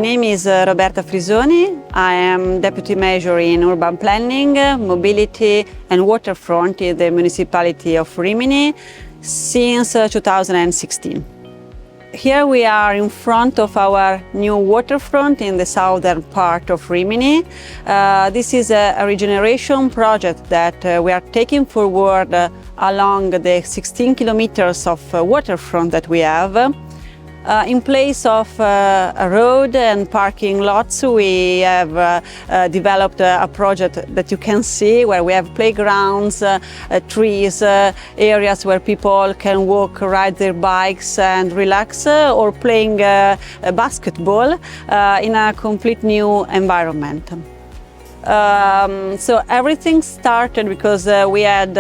name is Roberta Frisoni. I am Deputy Major in Urban Planning, Mobility and Waterfront in the Municipality of Rimini since 2016. Here we are in front of our new waterfront in the southern part of Rimini. This is a regeneration project that we are taking forward along the 16 kilometers of waterfront that we have. In place of a road and parking lots, we have developed a project that you can see where we have playgrounds, trees, areas where people can walk, ride their bikes and relax, or playing basketball in a complete new environment. So everything started because we had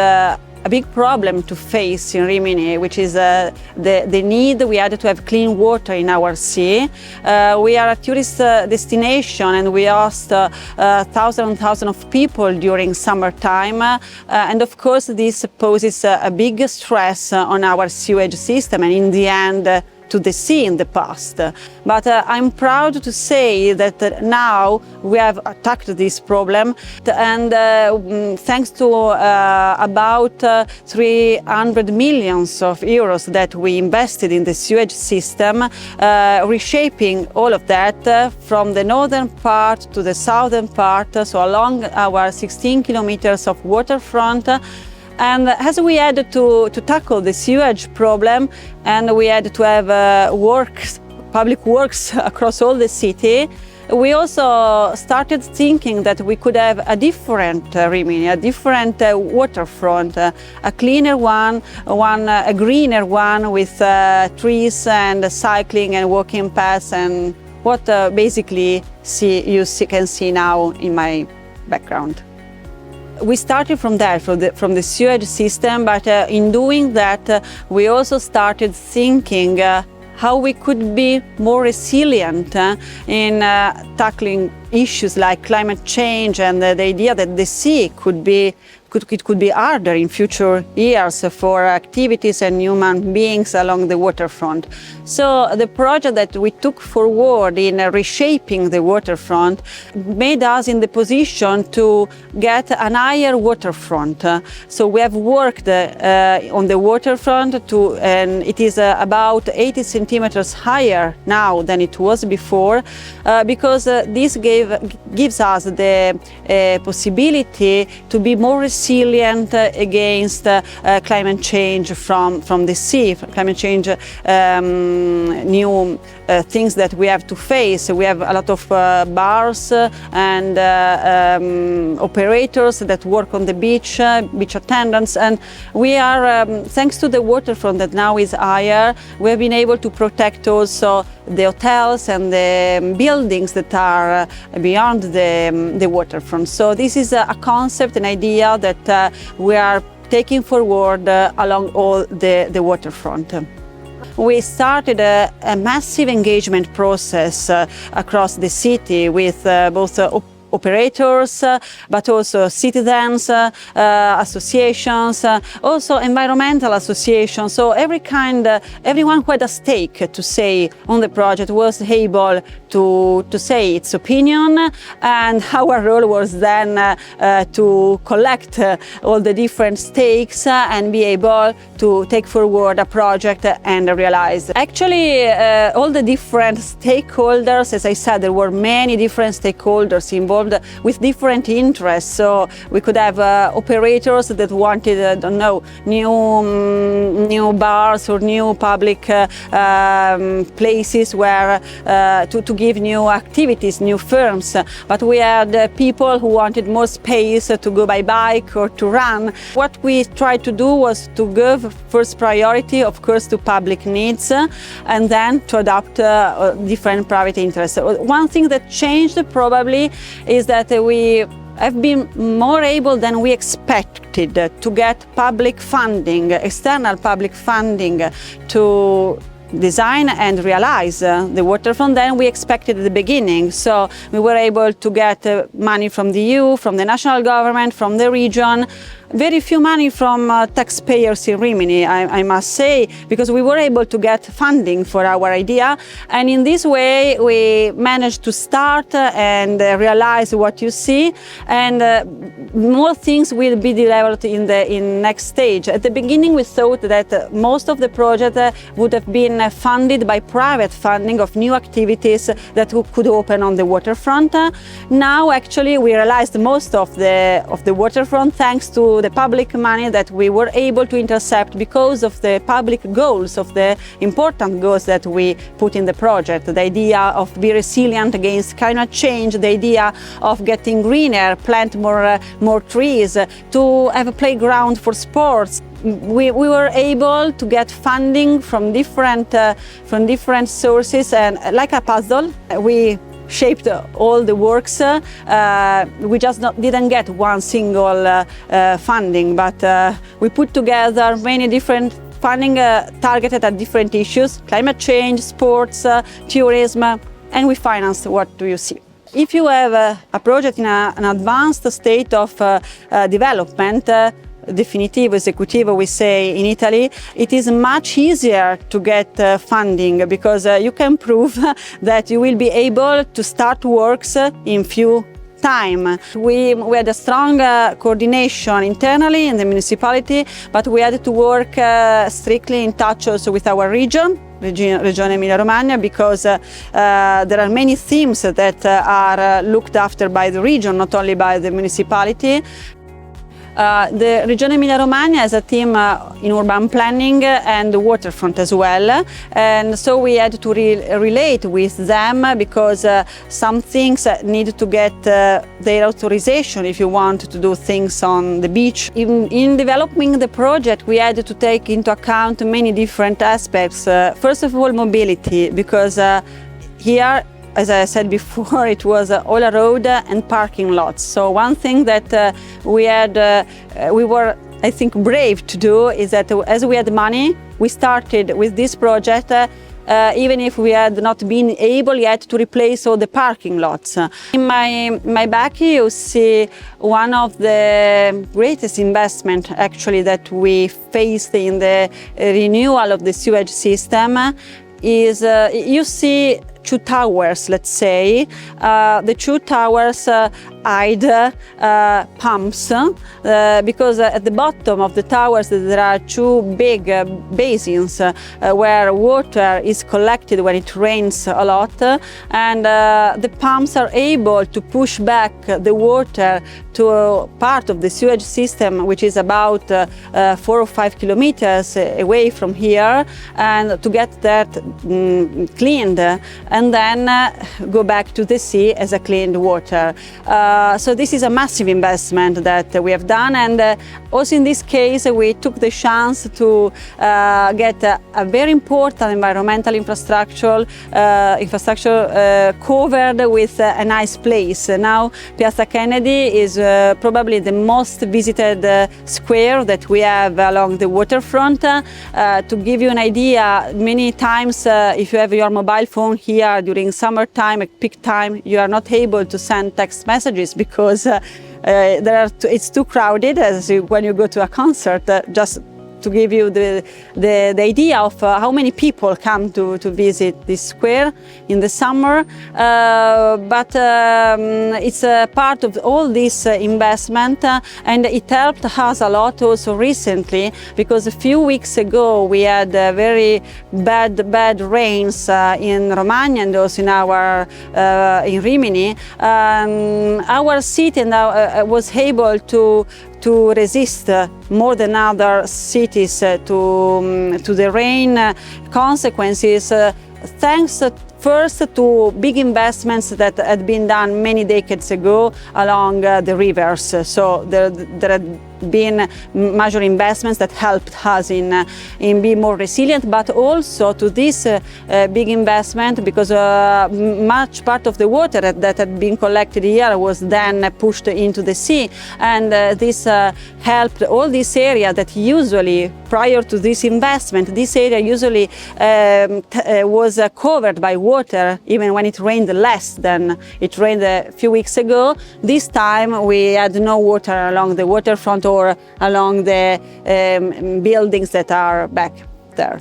a big problem to face in Rimini, which is the need we had to have clean water in our sea. We are a tourist destination and we host thousands and thousands of people during summertime. And of course, this poses a big stress on our sewage system and in the end, to the sea in the past. But I'm proud to say that now we have attacked this problem and thanks to about 300 million of euros that we invested in the sewage system, reshaping all of that from the northern part to the southern part, so along our 16 kilometers of waterfront. And as we had to tackle the sewage problem and we had to have public works across all the city, we also started thinking that we could have a different Rimini, a different waterfront, a cleaner one, a greener one with trees and cycling and walking paths and what basically you can see now in my background. We started from that, from the sewage system, but in doing that, we also started thinking how we could be more resilient in tackling issues like climate change and the idea that the sea could be harder in future years for activities and human beings along the waterfront. So the project that we took forward in reshaping the waterfront made us in the position to get an higher waterfront. So we have worked on the waterfront and it is about 80 centimeters higher now than it was before because this gives us the possibility to be more resilient against climate change from the sea, climate change, new things that we have to face. We have a lot of bars and operators that work on the beach attendants, and we are, thanks to the waterfront that now is higher, we have been able to protect also the hotels and the buildings that are beyond the waterfront. So this is a concept, an idea that we are taking forward along all the waterfront. We started a massive engagement process across the city with both operators, but also citizens, associations, also environmental associations. So everyone who had a stake to say on the project was able to say its opinion, and our role was then to collect all the different stakes and be able to take forward a project and realize. Actually, all the different stakeholders, as I said, there were many different stakeholders involved with different interests. So we could have operators that wanted, I don't know, new bars or new public places where to give new activities, new firms. But we had people who wanted more space to go by bike or to run. What we tried to do was to give first priority, of course, to public needs, and then to adopt different private interests. One thing that changed probably is that we have been more able than we expected to get public funding, external public funding to design and realize the waterfront than we expected at the beginning. So we were able to get money from the EU, from the national government, from the region, very few money from taxpayers in Rimini, I must say, because we were able to get funding for our idea, and in this way we managed to start and realize what you see, and more things will be developed in next stage. At the beginning we thought that most of the project would have been funded by private funding of new activities that could open on the waterfront. Now actually we realized most of the waterfront thanks to the public money that we were able to intercept because of the public goals, of the important goals that we put in the project. The idea of being resilient against climate change, the idea of getting greener, plant more trees, to have a playground for sports. We were able to get funding from different sources, and like a puzzle, we shaped all the works. We just didn't get one single funding, but we put together many different funding targeted at different issues: climate change, sports, tourism, and we financed what do you see. If you have a project in an advanced state of development, definitivo, esecutivo we say in Italy, it is much easier to get funding because you can prove that you will be able to start works in few time. We had a strong coordination internally in the municipality, but we had to work strictly in touch also with our region, Regione Emilia-Romagna, because there are many themes that are looked after by the region, not only by the municipality. The Regione Emilia-Romagna has a team in urban planning and the waterfront as well, and so we had to relate with them because some things need to get their authorization if you want to do things on the beach. In developing the project, we had to take into account many different aspects. First of all, mobility, because here, as I said before, it was all a road and parking lots. So one thing that we were, I think, brave to do is that as we had money, we started with this project, even if we had not been able yet to replace all the parking lots. In my back you see one of the greatest investment actually that we faced in the renewal of the sewage system is, you see two towers, let's say. The two towers hide pumps because at the bottom of the towers there are two big basins where water is collected when it rains a lot, and the pumps are able to push back the water to a part of the sewage system which is about 4 or 5 kilometers away from here, and to get that cleaned and then go back to the sea as a cleaned water. So this is a massive investment that we have done, and also in this case we took the chance to get a very important environmental infrastructure covered with a nice place. Now Piazza Kennedy is probably the most visited square that we have along the waterfront. To give you an idea, many times if you have your mobile phone here during summertime, at peak time, you are not able to send text messages because it's too crowded when you go to a concert. Just to give you the idea of how many people come to visit this square in the summer. But it's a part of all this investment, and it helped us a lot also recently, because a few weeks ago we had very bad rains in Romagna and also in Rimini. Our city was able to resist more than other cities to the rain consequences, thanks first to big investments that had been done many decades ago along the rivers. So there had been major investments that helped us in being more resilient, but also to this big investment, because much part of the water that had been collected here was then pushed into the sea, and this helped all this area that usually, prior to this investment, this area usually was covered by water even when it rained less than it rained a few weeks ago. This time we had no water along the waterfront or along the buildings that are back there.